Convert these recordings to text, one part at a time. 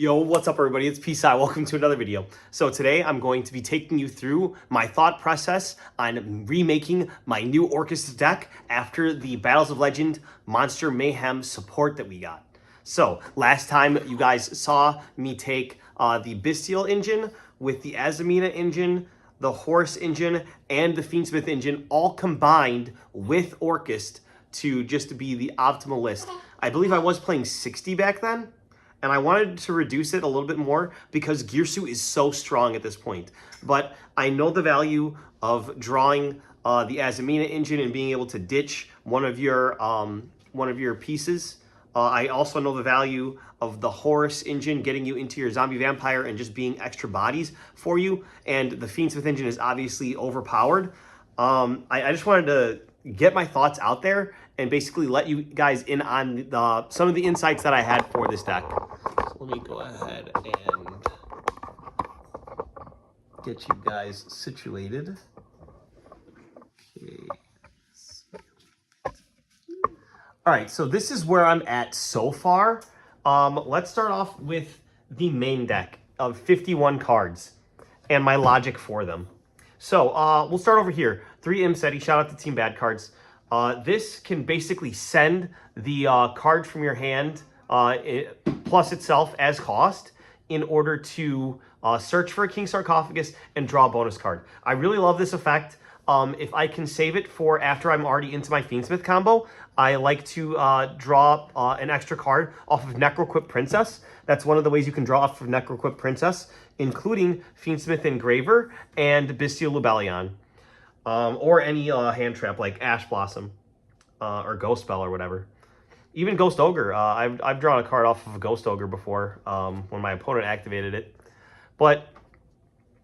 Yo, what's up everybody? It's Peace-I. Welcome to another video. So today I'm going to be taking you through my thought process on remaking my new Orcus deck after the Battles of Legend Monster Mayhem support that we got. So last time you guys saw me take the Bestial engine with the Azamina engine, the Horus engine, and the Fiendsmith engine all combined with Orcust to just be the optimal list. I believe I was playing 60 back then. And I wanted to reduce it a little bit more because Gearsu is so strong at this point. But I know the value of drawing the Azamina engine and being able to ditch one of your pieces. I also know the value of the Horus engine getting you into your zombie vampire and just being extra bodies for you. And the Fiendsmith engine is obviously overpowered. I just wanted to get my thoughts out there and basically let you guys in on some of the insights that I had for this deck. So let me go ahead and get you guys situated. Okay. All right, so this is where I'm at so far. Let's start off with the main deck of 51 cards and my logic for them. So we'll start over here. 3 Imseti, shout out to Team Bad Cards. This can basically send the card from your hand plus itself as cost in order to search for a King Sarcophagus and draw a bonus card. I really love this effect. If I can save it for after I'm already into my Fiendsmith combo, I like to draw an extra card off of Necroquip Princess. That's one of the ways you can draw off of Necroquip Princess, including Fiendsmith Engraver and Bestial Lubellion. Or any hand trap like Ash Blossom or Ghost Spell or whatever. Even Ghost Ogre. I've drawn a card off of a Ghost Ogre before when my opponent activated it. But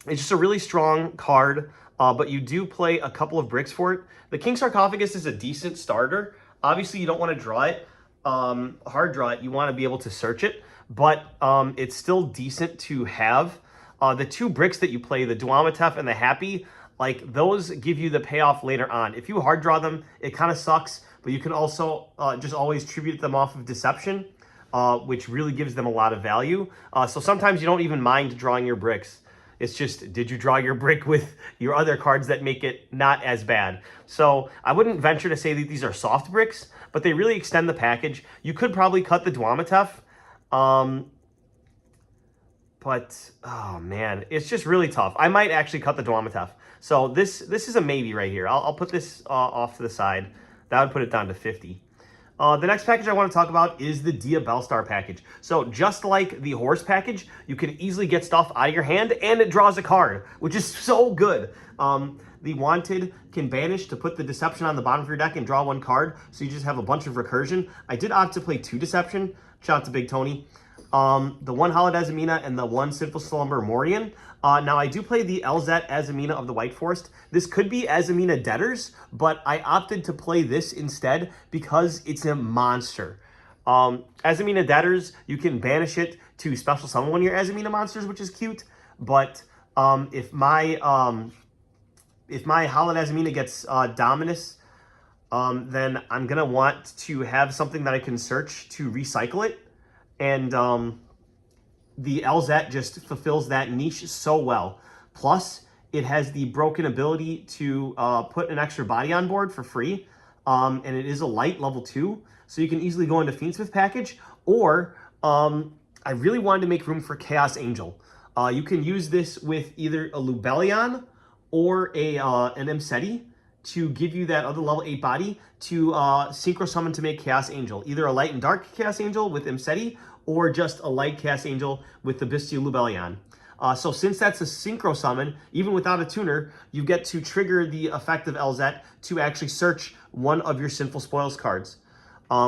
it's just a really strong card, but you do play a couple of bricks for it. The King Sarcophagus is a decent starter. Obviously, you don't want to draw it, hard draw it. You want to be able to search it, but it's still decent to have. The 2 bricks that you play, the Duamatef and the Happy, like those give you the payoff later on. If you hard draw them, it kind of sucks, but you can also just always tribute them off of Deception, which really gives them a lot of value. So sometimes you don't even mind drawing your bricks. It's just, did you draw your brick with your other cards that make it not as bad? So I wouldn't venture to say that these are soft bricks, but they really extend the package. You could probably cut the Duamatef, but, oh man, it's just really tough. I might actually cut the Duamatef. So this is a maybe right here. I'll put this off to the side. That would put it down to 50. The next package I want to talk about is the Diaelstar package. So just like the Horus package, you can easily get stuff out of your hand and it draws a card, which is so good. The Wanted can banish to put the Deception on the bottom of your deck and draw 1 card. So you just have a bunch of recursion. I did opt to play 2 Deception. Shout out to Big Tony. The 1 Hallowed Azamina and the 1 Sinful Slumber Morian. Now, I do play the LZ Azamina of the White Forest. This could be Azamina Debtors, but I opted to play this instead because it's a monster. Azamina Debtors, you can banish it to special summon one of your Azamina monsters, which is cute. But if my Hallowed Azamina gets Dominus, then I'm going to want to have something that I can search to recycle it. And the LZ just fulfills that niche so well. Plus, it has the broken ability to put an extra body on board for free. And it is a light level 2. So you can easily go into Fiendsmith package. Or I really wanted to make room for Chaos Angel. You can use this with either a Lubellion or an Imseti to give you that other level 8 body to synchro summon to make Chaos Angel. Either a light and dark Chaos Angel with Imseti or just a light Chaos Angel with the Bestial Lubellion. So since that's a synchro summon, even without a tuner, you get to trigger the effect of LZ to actually search one of your Sinful Spoils cards,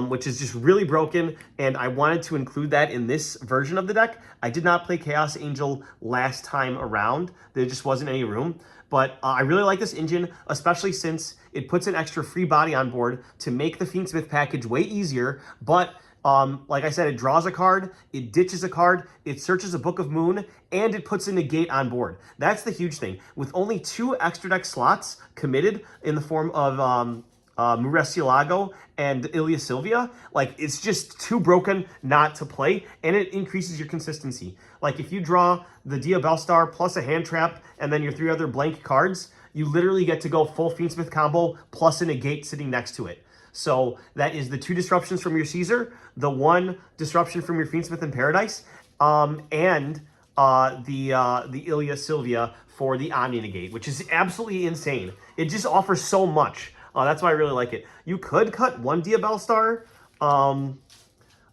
which is just really broken, and I wanted to include that in this version of the deck. I did not play Chaos Angel last time around. There just wasn't any room. But I really like this engine, especially since it puts an extra free body on board to make the Fiendsmith package way easier. But like I said, it draws a card, it ditches a card, it searches a Book of Moon, and it puts a negate on board. That's the huge thing. With only 2 extra deck slots committed in the form of Murcielago and Ilia Sylvia. Like, it's just too broken not to play, and it increases your consistency. Like, if you draw the Diaelstar plus a hand trap and then your 3 other blank cards, you literally get to go full Fiendsmith combo plus a negate sitting next to it. So that is the 2 disruptions from your Caesar, the 1 disruption from your Fiendsmith in Paradise, and the Ilia Sylvia for the Omni negate, which is absolutely insane. It just offers so much. That's why I really like it. You could cut 1 Diaelstar,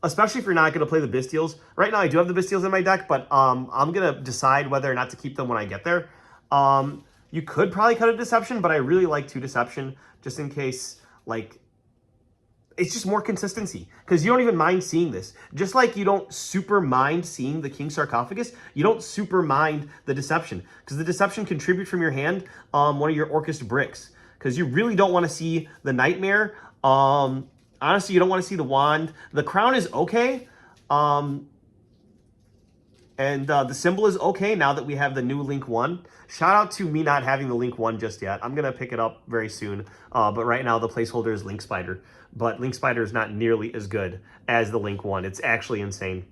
especially if you're not going to play the Bystials. Right now, I do have the Bystials in my deck, but I'm going to decide whether or not to keep them when I get there. You could probably cut a Deception, but I really like 2 Deception, just in case, like, it's just more consistency, because you don't even mind seeing this. Just like you don't super mind seeing the King Sarcophagus, you don't super mind the Deception, because the Deception can tribute from your hand one of your Orcust bricks, because you really don't want to see the Nightmare. Honestly, you don't want to see the Wand. The Crown is okay, and the Symbol is okay now that we have the new Link 1. Shout out to me not having the Link 1 just yet. I'm going to pick it up very soon, but right now the placeholder is Link Spider. But Link Spider is not nearly as good as the Link 1. It's actually insane.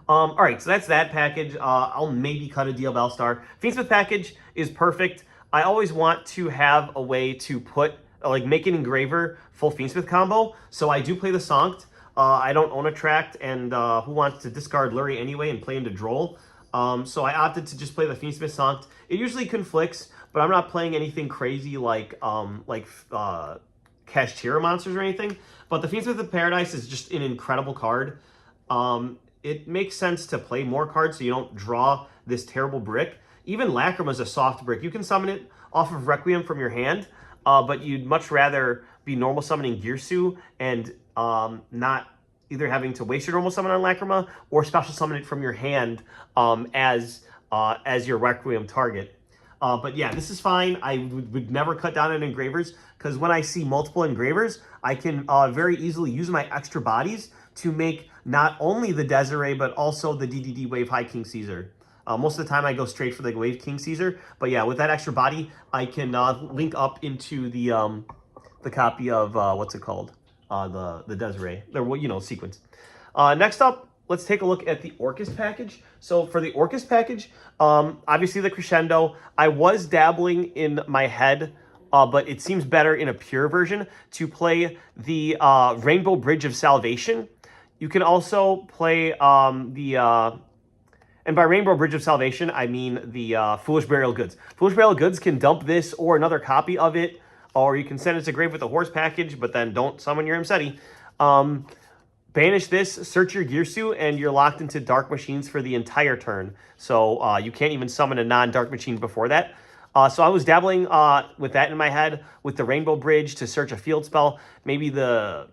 All right, so that's that package. I'll maybe cut a Diaelstar. Fiendsmith package is perfect. I always want to have a way to put, like, make an engraver full Fiendsmith combo. So I do play the Sanct. I don't own a Tract, and who wants to discard Lurie anyway and play into Droll? So I opted to just play the Fiendsmith Sanct. It usually conflicts, but I'm not playing anything crazy like Kashtira monsters or anything. But the Fiendsmith of Paradise is just an incredible card. It makes sense to play more cards so you don't draw this terrible brick. Even Lacrima is a soft brick. You can summon it off of Requiem from your hand, but you'd much rather be normal summoning Girsu and not either having to waste your normal summon on Lacrima or special summon it from your hand as your Requiem target. But yeah, this is fine. I would never cut down on engravers, because when I see multiple engravers, I can very easily use my extra bodies to make not only the Desiree, but also the DDD Wave High King Caesar. Most of the time I go straight for the Wave King Caesar, but yeah, with that extra body, I can link up into the copy of, what's it called? The Desiree, sequence. Next up, let's take a look at the Orcus package. So for the Orcus package, obviously the Crescendo, I was dabbling in my head, but it seems better in a pure version to play the Rainbow Bridge of Salvation. You can also play and by Rainbow Bridge of Salvation, I mean the Foolish Burial Goods. Foolish Burial Goods can dump this or another copy of it, or you can send it to grave with the Horus package, but then don't summon your Imseti. Banish this, search your Girsu, and you're locked into Dark Machines for the entire turn. So you can't even summon a non-Dark Machine before that. So I was dabbling with that in my head, with the Rainbow Bridge to search a field spell, maybe your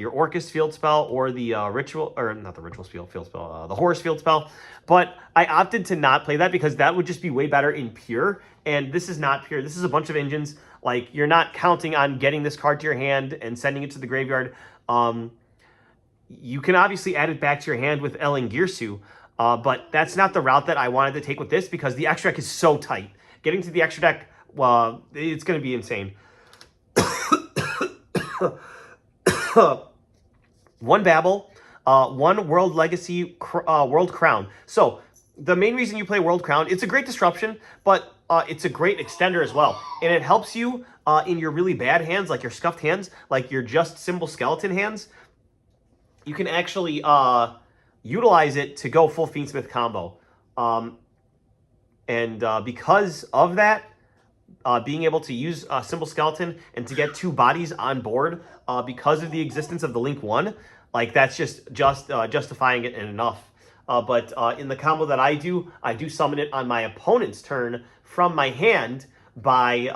Orcus field spell, or the ritual, or not the ritual field spell, the Horus field spell. But I opted to not play that because that would just be way better in pure, and this is not pure. This is a bunch of engines. Like, you're not counting on getting this card to your hand and sending it to the graveyard. You can obviously add it back to your hand with Ellen Girsu, but that's not the route that I wanted to take with this, because the extra deck is so tight. Getting to the extra deck, well, it's going to be insane. One Babel, one World Legacy, World Crown. So the main reason you play World Crown, it's a great disruption, but it's a great extender as well. And it helps you in your really bad hands, like your scuffed hands, like your just Symbol Skeleton hands. You can actually utilize it to go full Fiendsmith combo. Because of that, being able to use Symbol Skeleton and to get 2 bodies on board because of the existence of the Link 1, like, that's just justifying it and enough. But in the combo that I do summon it on my opponent's turn from my hand by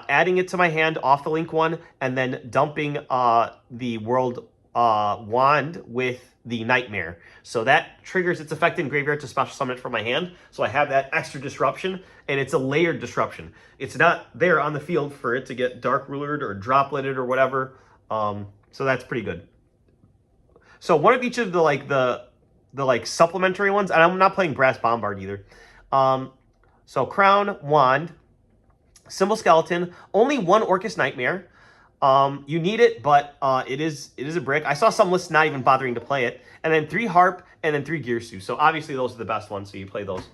adding it to my hand off the Link 1 and then dumping the World Wand with the Nightmare. So that triggers its effect in graveyard to special summon it from my hand. So I have that extra disruption, and it's a layered disruption. It's not there on the field for it to get Dark Rulered or Dropleted or whatever. So that's pretty good. So one of each of the supplementary ones, and I'm not playing Brass Bombard either. So Crown, Wand, Symbol Skeleton, only one Orcus Nightmare. You need it, but it is a brick. I saw some lists not even bothering to play it. And then 3 Harp, and then 3 Girsu. So obviously those are the best ones, so you play those.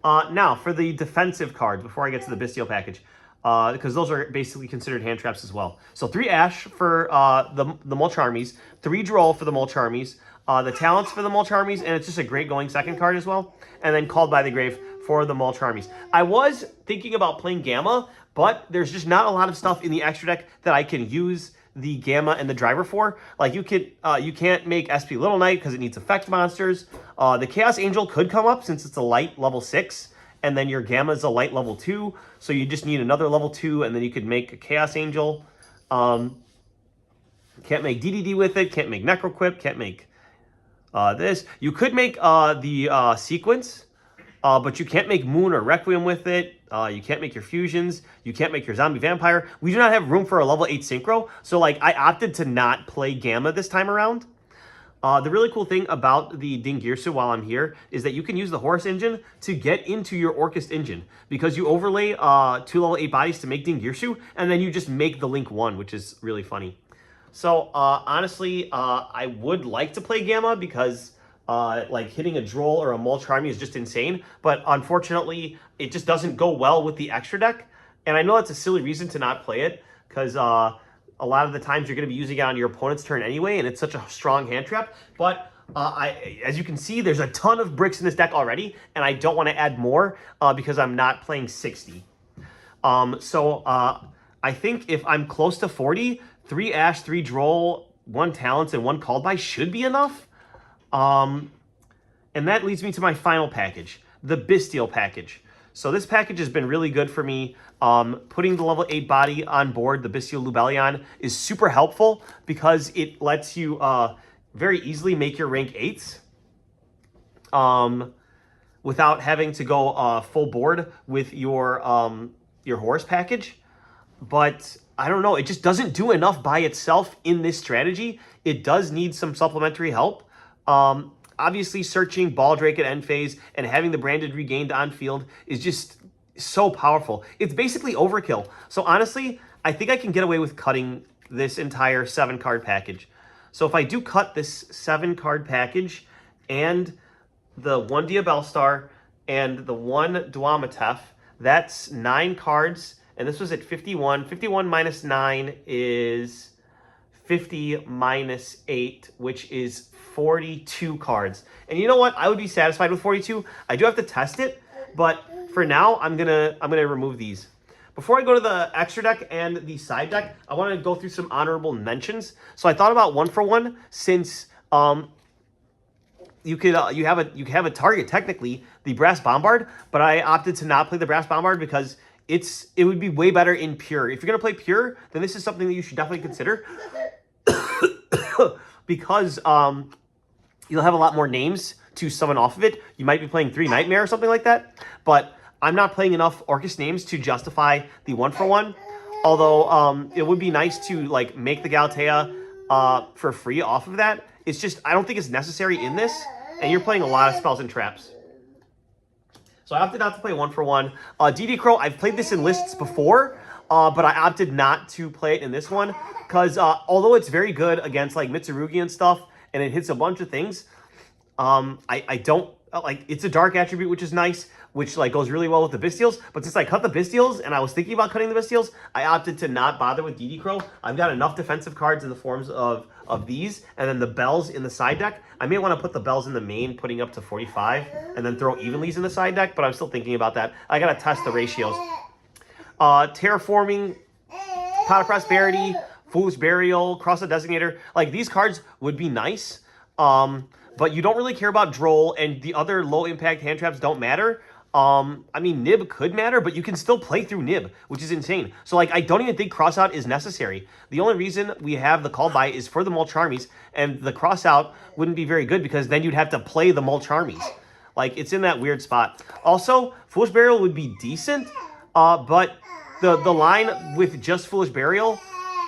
Now, for the defensive cards, before I get to the Bestial package, because those are basically considered hand traps as well. So 3 Ash for the Mulch Armies, 3 Droll for the Mulch Armies, the Talents for the Mulch Armies, and it's just a great going second card as well. And then Called by the Grave for the Mulch Armies. I was thinking about playing Gamma, but there's just not a lot of stuff in the extra deck that I can use the Gamma and the Driver for. Like you can't make SP Little Knight because it needs effect monsters. The Chaos Angel could come up since it's a light level 6, and then your Gamma is a light level 2, so you just need another level 2, and then you could make a Chaos Angel. Can't make DDD with it, can't make Necroquip, can't make this. You could make the Sequence, but you can't make Moon or Requiem with it. You can't make your fusions. You can't make your zombie vampire. We do not have room for a level 8 synchro. So like I opted to not play Gamma this time around. The really cool thing about the Ding Girsu while I'm here is that you can use the Horus engine to get into your Orcust engine, because you overlay 2 level 8 bodies to make Ding Girsu, and then you just make the Link 1, which is really funny. So honestly, I would like to play Gamma because like hitting a Droll or a Mulch Army is just insane, but unfortunately it just doesn't go well with the extra deck. And I know that's a silly reason to not play it, because a lot of the times you're going to be using it on your opponent's turn anyway, and it's such a strong hand trap. But as you can see, there's a ton of bricks in this deck already, and I don't want to add more because I'm not playing 60. I think if I'm close to 40, 3 Ash, 3 Droll, 1 Talents, and 1 Called By should be enough. And that leads me to my final package, the Bestial package. So this package has been really good for me. Putting the level 8 body on board, the Bestial Lubellion, is super helpful because it lets you very easily make your rank 8s without having to go full board with your Horus package. But I don't know, it just doesn't do enough by itself in this strategy. It does need some supplementary help. Obviously, searching Baldrake at end phase and having the Branded regained on field is just so powerful. It's basically overkill. So honestly, I think I can get away with cutting this entire 7-card package. So if I do cut this 7-card package and the 1 Diaelstar and the 1 Duamatef, that's 9 cards. And this was at 51. 51 minus 9 is 50 minus 8, which is 42 cards. And you know what? I would be satisfied with 42. I do have to test it, but for now, I'm gonna remove these. Before I go to the extra deck and the side deck, I want to go through some honorable mentions. So I thought about 1 for 1, since you have a target, technically, the Brass Bombard, but I opted to not play the Brass Bombard because it would be way better in Pure. If you're gonna play Pure, then this is something that you should definitely consider. Because you'll have a lot more names to summon off of it. You might be playing 3 Nightmare or something like that, but I'm not playing enough Orcus names to justify the 1 for 1. Although it would be nice to like make the Galatea for free off of that. It's just, I don't think it's necessary in this, and you're playing a lot of spells and traps. So I opted not to play 1 for 1. DD Crow, I've played this in lists before, but I opted not to play it in this one because although it's very good against like Mitsurugi and stuff, and it hits a bunch of things, I don't like, it's a dark attribute, which is nice, which like goes really well with the Bestials. But since I cut the Bestials and I was thinking about cutting the Bestials, I opted to not bother with DD Crow. I've got enough defensive cards in the forms of these, and then the bells in the side deck. I may want to put the bells in the main, putting up to 45, and then throw evenlies in the side deck, but I'm still thinking about that. I gotta test the ratios. Terraforming, Pot of Prosperity, Foolish Burial, Cross the Designator. Like, these cards would be nice, but you don't really care about Droll, and the other low-impact hand traps don't matter. I mean, Nib could matter, but you can still play through Nib, which is insane. So, like, I don't even think Crossout is necessary. The only reason we have the Call By is for the Mulch Armies, and the Crossout wouldn't be very good because then you'd have to play the Mulch Armies. Like, it's in that weird spot. Also, Foolish Burial would be decent, but the line with just Foolish Burial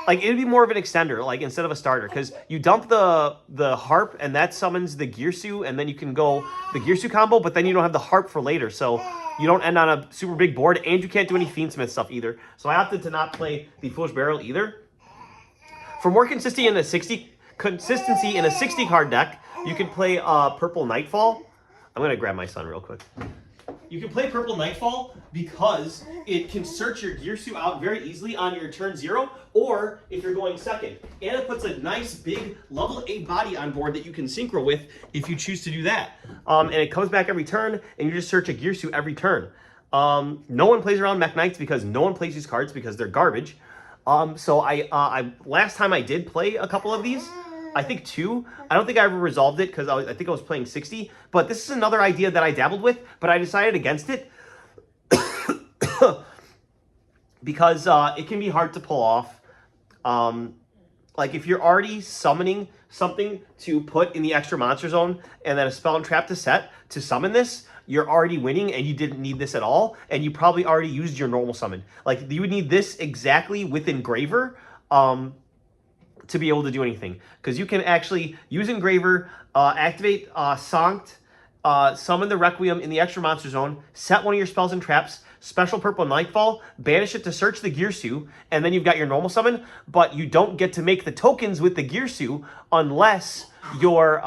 like it'd be more of an extender, like instead of a starter, because you dump the harp and that summons the Gearsu, and then you can go the Gearsu combo, but then you don't have the harp for later, so you don't end on a super big board, and you can't do any Fiendsmith stuff either. So I opted to not play the Foolish Barrel either. For more consistency in a 60 card deck, you can play Purple Nightfall. I'm gonna grab my son real quick. You can play Purple Nightfall because it can search your Gearsu out very easily on your turn 0, or if you're going second. And it puts a nice big level 8 body on board that you can synchro with if you choose to do that. And it comes back every turn, and you just search a Gearsu every turn. No one plays around Mech Knights because no one plays these cards because they're garbage. So I last time I did play a couple of these, I think 2. I don't think I ever resolved it because I think I was playing 60. But this is another idea that I dabbled with, but I decided against it because it can be hard to pull off. Like if you're already summoning something to put in the extra monster zone and then a spell and trap to set to summon this, you're already winning and you didn't need this at all, and you probably already used your normal summon. Like you would need this exactly with Engraver to be able to do anything, because you can actually use Engraver, activate Sanct, summon the Requiem in the extra monster zone, set one of your spells and traps, special Purple Nightfall, banish it to search the Gearsu, and then you've got your normal summon, but you don't get to make the tokens with the Gearsu unless your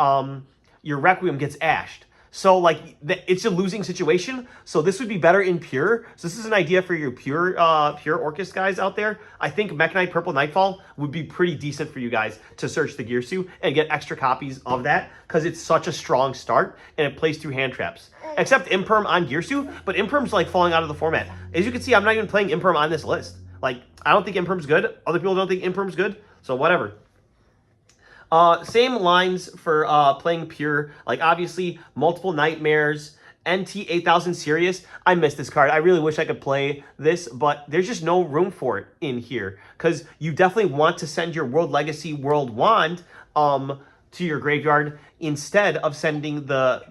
Requiem gets ashed. So, like, it's a losing situation. So this would be better in Pure. So this is an idea for your Pure Orcus guys out there. I think Mech Knight Purple Nightfall would be pretty decent for you guys to search the Gearsu and get extra copies of that, because it's such a strong start and it plays through hand traps. Except Imperm on Gearsu, but Imperm's, like, falling out of the format. As you can see, I'm not even playing Imperm on this list. Like, I don't think Imperm's good. Other people don't think Imperm's good. So whatever. Same lines for playing Pure. Like, obviously, Multiple Nightmares, NT 8000 Sirius. I miss this card. I really wish I could play this, but there's just no room for it in here, because you definitely want to send your World Legacy World Wand to your graveyard instead of sending the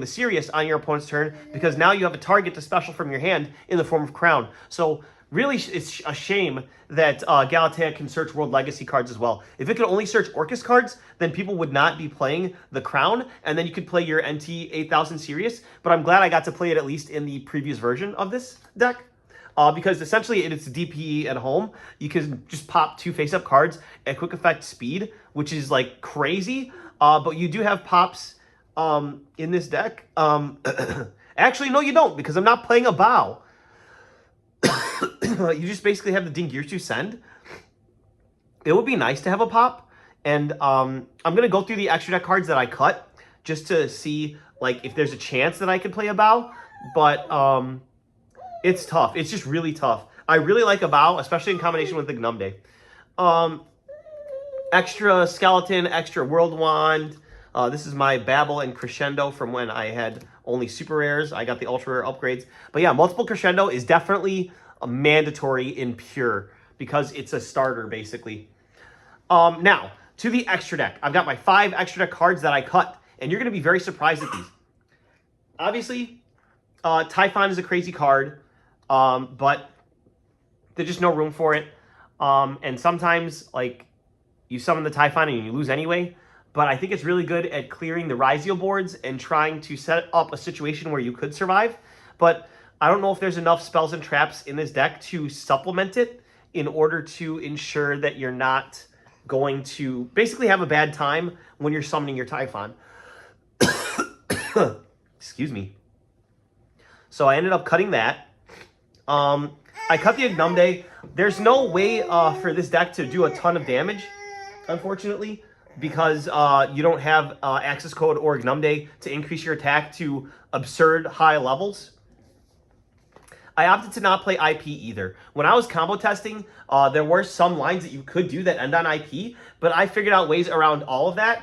Sirius on your opponent's turn, because now you have a target to special from your hand in the form of Crown. So really, it's a shame that Galatea can search World Legacy cards as well. If it could only search Orcus cards, then people would not be playing the Crown, and then you could play your NT 8000 Sirius. But I'm glad I got to play it at least in the previous version of this deck, because essentially it's DPE at home. You can just pop 2 face-up cards at quick effect speed, which is, like, crazy. But you do have pops in this deck. Actually, no, you don't, because I'm not playing a Bow. You just basically have the Dingirsu send. It would be nice to have a pop, and I'm gonna go through the extra deck cards that I cut just to see, like, if there's a chance that I can play a Bow. But it's tough. It's just really tough. I really like a Bow, especially in combination with the Gnumde. Extra Skeleton, extra World Wand. This is my Babel and Crescendo from when I had only super rares. I got the ultra rare upgrades. But yeah, multiple Crescendo is definitely mandatory in Pure because it's a starter, basically. Now, to the extra deck. I've got my 5 extra deck cards that I cut, and you're going to be very surprised at these. Obviously, Typhon is a crazy card, but there's just no room for it. And sometimes, like, you summon the Typhon and you lose anyway. But I think it's really good at clearing the Rizio boards and trying to set up a situation where you could survive. But I don't know if there's enough spells and traps in this deck to supplement it in order to ensure that you're not going to basically have a bad time when you're summoning your Typhon. Excuse me. So I ended up cutting that. I cut the Gnumde. There's no way for this deck to do a ton of damage, unfortunately, because you don't have access code or Gnumde to increase your attack to absurd high levels. I opted to not play IP either. When I was combo testing, there were some lines that you could do that end on IP, but I figured out ways around all of that.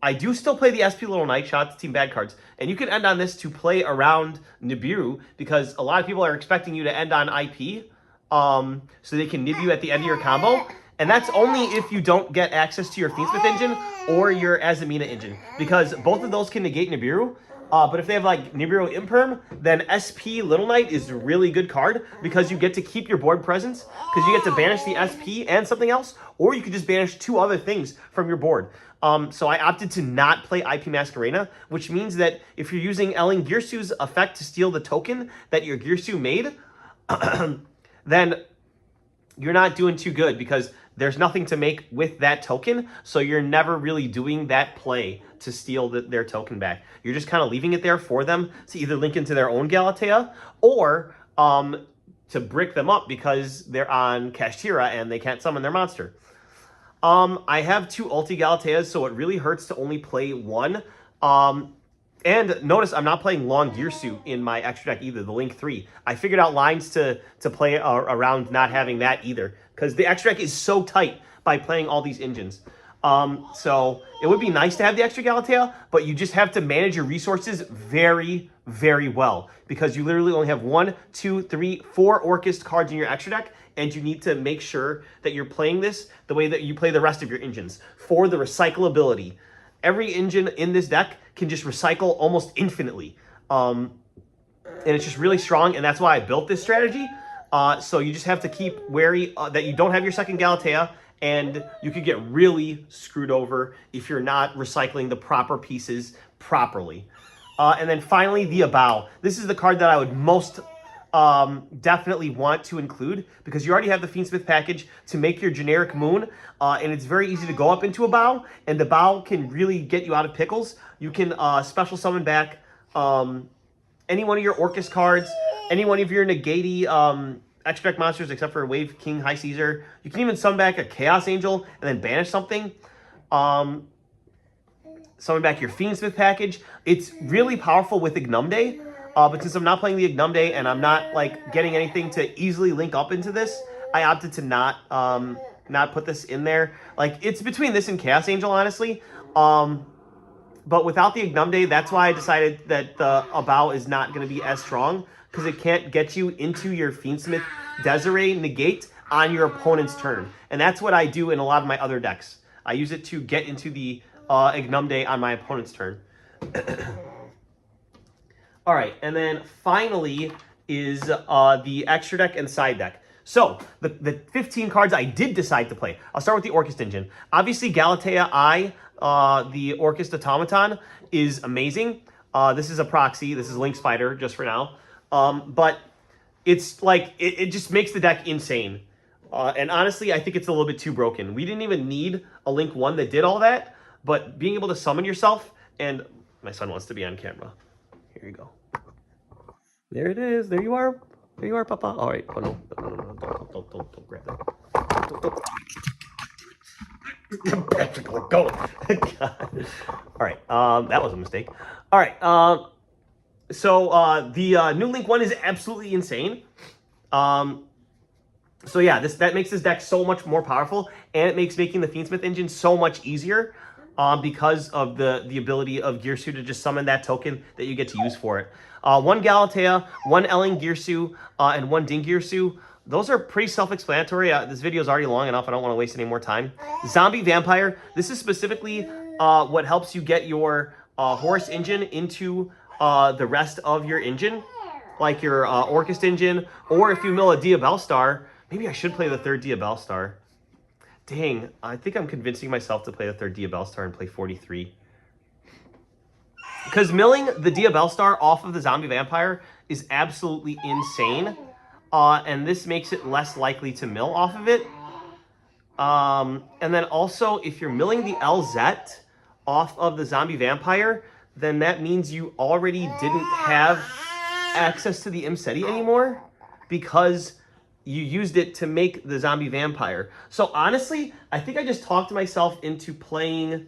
I do still play the SP Little Night Shots, Team Bad cards, and you can end on this to play around Nibiru, because a lot of people are expecting you to end on IP, so they can nib you at the end of your combo. And that's only if you don't get access to your Fiendsmith engine or your Azamina engine, because both of those can negate Nibiru. But if they have like Nibiru Imperm, then SP Little Knight is a really good card because you get to keep your board presence because you get to banish the SP and something else, or you could just banish 2 other things from your board. So I opted to not play IP Masquerena, which means that if you're using Ellen Girsu's effect to steal the token that your Girsu made, then you're not doing too good because there's nothing to make with that token, so you're never really doing that play to steal their token back. You're just kind of leaving it there for them to either link into their own Galatea or to brick them up because they're on Kashtira and they can't summon their monster. I have 2 ulti Galateas, so it really hurts to only play 1. And notice I'm not playing Long Girsu in my extra deck either, the Link 3. I figured out lines to play around not having that either, because the extra deck is so tight by playing all these engines. So it would be nice to have the extra Galatea, but you just have to manage your resources very, very well, because you literally only have 1, 2, 3, 4 Orcust cards in your extra deck, and you need to make sure that you're playing this the way that you play the rest of your engines for the recyclability. Every engine in this deck can just recycle almost infinitely. And it's just really strong, and that's why I built this strategy. So you just have to keep wary that you don't have your second Galatea, and you could get really screwed over if you're not recycling the proper pieces properly. And then finally, the Abao. This is the card that I would most definitely want to include because you already have the Fiendsmith package to make your generic moon, and it's very easy to go up into a bow, and the bow can really get you out of pickles. You can special summon back any one of your Orcus cards, any one of your Negati extra deck monsters except for Wave King High Caesar. You can even summon back a Chaos Angel and then banish something. Summon back your Fiendsmith package. It's really powerful with Ignumde. But since I'm not playing the Ignumde and I'm not like getting anything to easily link up into this, I opted to not put this in there. Like, it's between this and Chaos Angel, honestly. But without the Ignumde, that's why I decided that the Abao is not going to be as strong, because it can't get you into your Fiendsmith Desiree negate on your opponent's turn. And that's what I do in a lot of my other decks. I use it to get into the Ignumde on my opponent's turn. All right, and then finally is the extra deck and side deck. So the 15 cards I did decide to play. I'll start with the Orcust engine. Obviously, Galatea I, the Orcust Automaton, is amazing. This is a proxy. This is Link Spider, just for now. But it's like, it just makes the deck insane. And honestly, I think it's a little bit too broken. We didn't even need a Link 1 that did all that, but being able to summon yourself, and my son wants to be on camera. Here you go. There it is. There you are. There you are, Papa. All right. Oh, no. Don't grab that. Don't. Go. God. All right. That was a mistake. All right. So the new Link 1 is absolutely insane. So yeah, that makes this deck so much more powerful, and it makes making the Fiendsmith engine so much easier. Because of the ability of Girsu to just summon that token that you get to use for it. 1 Galatea, 1 Ellen Girsu, and 1 Ding Girsu. Those are pretty self-explanatory. This video is already long enough. I don't want to waste any more time. Zombie Vampire. This is specifically what helps you get your Horus engine into the rest of your engine, like your Orcust engine, or if you mill a Diaelstar. Maybe I should play the 3rd Diaelstar. Dang, I think I'm convincing myself to play the 3rd Diaelstar and play 43. Because milling the Diaelstar off of the Zombie Vampire is absolutely insane. And this makes it less likely to mill off of it. And then also, if you're milling the LZ off of the Zombie Vampire, then that means you already didn't have access to the Imseti anymore, because you used it to make the Zombie Vampire. So honestly, I think I just talked myself into playing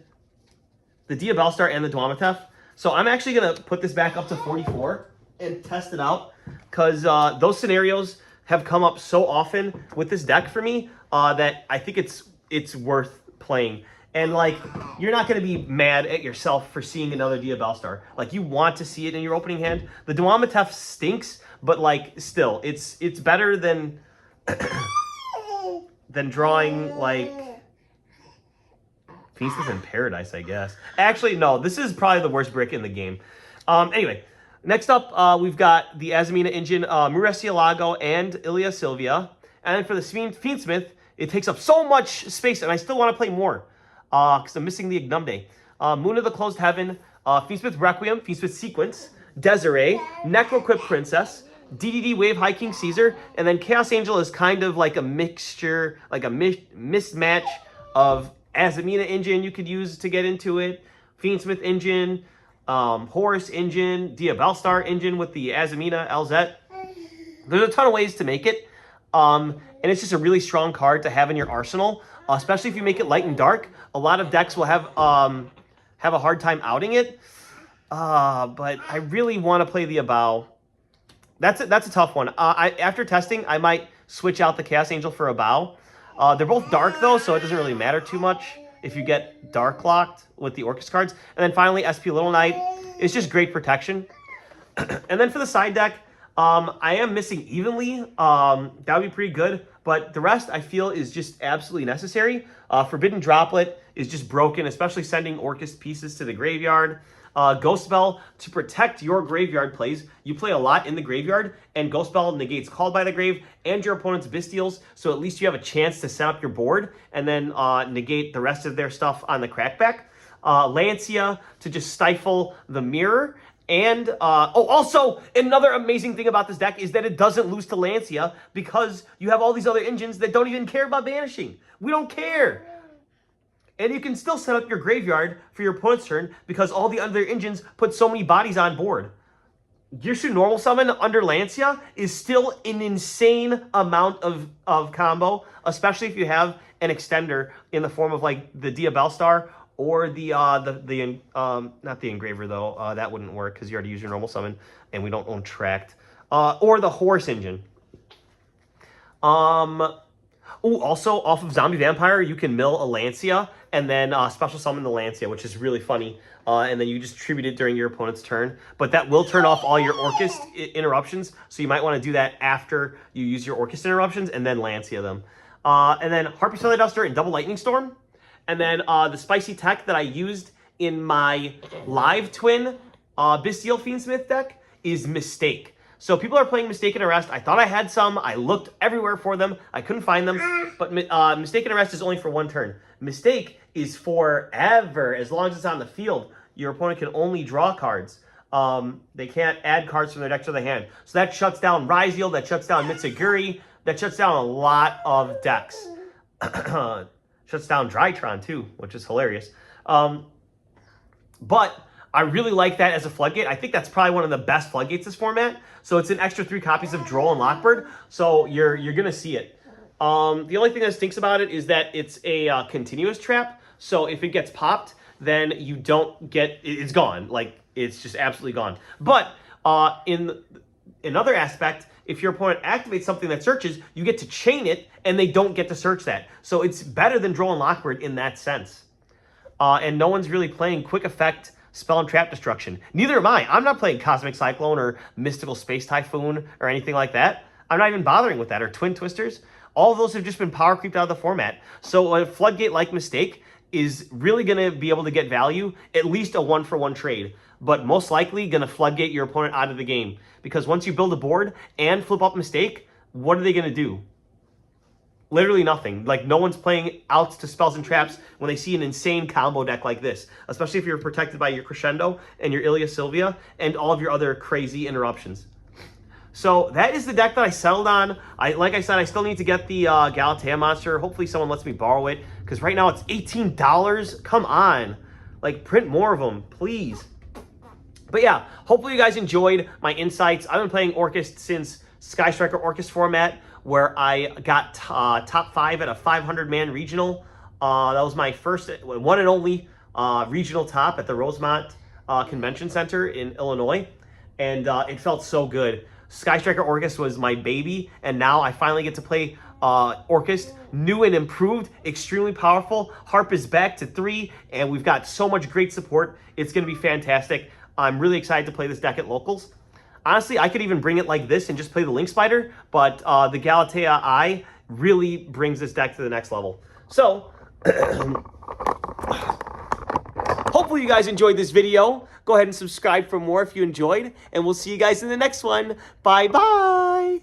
the Diaelstar and the Dwamatef. So I'm actually going to put this back up to 44 and test it out, because those scenarios have come up so often with this deck for me that I think it's worth playing. And like, you're not going to be mad at yourself for seeing another Diaelstar. Like, you want to see it in your opening hand. The Dwamatef stinks, but like, still, it's better than than drawing like Fiendsmith in Paradise, I guess. Actually, no, this is probably the worst brick in the game. Anyway, next up, we've got the Azamina engine, Murcielago and Ilia Sylvia. And then for the Fiendsmith, it takes up so much space, and I still want to play more because I'm missing the Ignumde. Moon of the Closed Heaven, Fiendsmith Requiem, Fiendsmith Sequence, Desiree, Necroquip Princess, DDD Wave High King Caesar, and then Chaos Angel is kind of like a mixture, like a mismatch of Azamina engine you could use to get into it, Fiendsmith engine, Horus engine, Diaelstar engine with the Azamina LZ. There's a ton of ways to make it, and it's just a really strong card to have in your arsenal, especially if you make it light and dark. A lot of decks will have a hard time outing it, but I really want to play the Abao. That's a tough one. After testing, I might switch out the Chaos Angel for Abao. They're both dark, though, so it doesn't really matter too much if you get dark locked with the Orcus cards. And then finally, SP Little Knight is just great protection. And then for the side deck, I am missing Evenly. That would be pretty good, but the rest I feel is just absolutely necessary. Forbidden Droplet is just broken, especially sending Orcus pieces to the graveyard. Ghost Spell to protect your graveyard plays. You play a lot in the graveyard, and Ghost Spell negates Called by the Grave and your opponent's Bestials, so at least you have a chance to set up your board and then negate the rest of their stuff on the crackback. Lancia to just stifle the mirror. And, also, another amazing thing about this deck is that it doesn't lose to Lancia because you have all these other engines that don't even care about banishing. We don't care. And you can still set up your graveyard for your opponent's turn because all the other engines put so many bodies on board. Gearshu Normal Summon under Lancia is still an insane amount of combo, especially if you have an extender in the form of like the Diaelstar or not the Engraver though. That wouldn't work because you already use your Normal Summon and we don't own Tract. Or the Horus engine. Also, off of Zombie Vampire, you can mill a Lancia and then special summon the Lancia, which is really funny. And then you just tribute it during your opponent's turn. But that will turn off all your Orcust interruptions, so you might want to do that after you use your Orcust interruptions and then Lancia them. And then Harpy Feather Duster and Double Lightning Storm. And then the spicy tech that I used in my live twin Bestial Fiendsmith deck is Mistake. So people are playing Mistaken Arrest. I thought I had some. I looked everywhere for them. I couldn't find them. But Mistaken Arrest is only for one turn. Mistake is forever. As long as it's on the field, your opponent can only draw cards. They can't add cards from their deck to their hand. So that shuts down Ryziel. That shuts down Mitsuguri. That shuts down a lot of decks. Shuts down Drytron, too, which is hilarious. But I really like that as a floodgate. I think that's probably one of the best floodgates this format. So it's an extra 3 copies of Droll and Lockbird. So you're going to see it. The only thing that stinks about it is that it's a continuous trap. So if it gets popped, then you don't get... It's gone. Like, it's just absolutely gone. But in another aspect, if your opponent activates something that searches, you get to chain it, and they don't get to search that. So it's better than Droll and Lockbird in that sense. And no one's really playing Quick Effect Spell and Trap Destruction. Neither am I. I'm not playing Cosmic Cyclone or Mystical Space Typhoon or anything like that. I'm not even bothering with that. Or Twin Twisters. All of those have just been power creeped out of the format. So a floodgate like Mistake is really going to be able to get value, at least a 1-for-1 trade. But most likely going to floodgate your opponent out of the game. Because once you build a board and flip up Mistake, what are they going to do? Literally nothing. Like, no one's playing outs to spells and traps when they see an insane combo deck like this. Especially if you're protected by your Crescendo and your Ilia Sylvia and all of your other crazy interruptions. So that is the deck that I settled on. Like I said, I still need to get the Galatea monster. Hopefully someone lets me borrow it. Because right now it's $18. Come on. Like, print more of them, please. But yeah, hopefully you guys enjoyed my insights. I've been playing Orcust since Sky Striker Orcust format, where I got top 5 at a 500-man regional. That was my first, one and only regional top at the Rosemont Convention Center in Illinois. And it felt so good. Sky Striker Orcust was my baby, and now I finally get to play Orcust. New and improved, extremely powerful. Harp is back to 3, and we've got so much great support. It's going to be fantastic. I'm really excited to play this deck at locals. Honestly, I could even bring it like this and just play the Link Spider, but the Galatea Eye really brings this deck to the next level. So, Hopefully you guys enjoyed this video. Go ahead and subscribe for more if you enjoyed. And we'll see you guys in the next one. Bye-bye.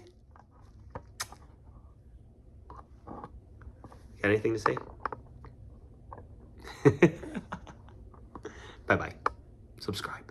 Got anything to say? Bye-bye. Subscribe.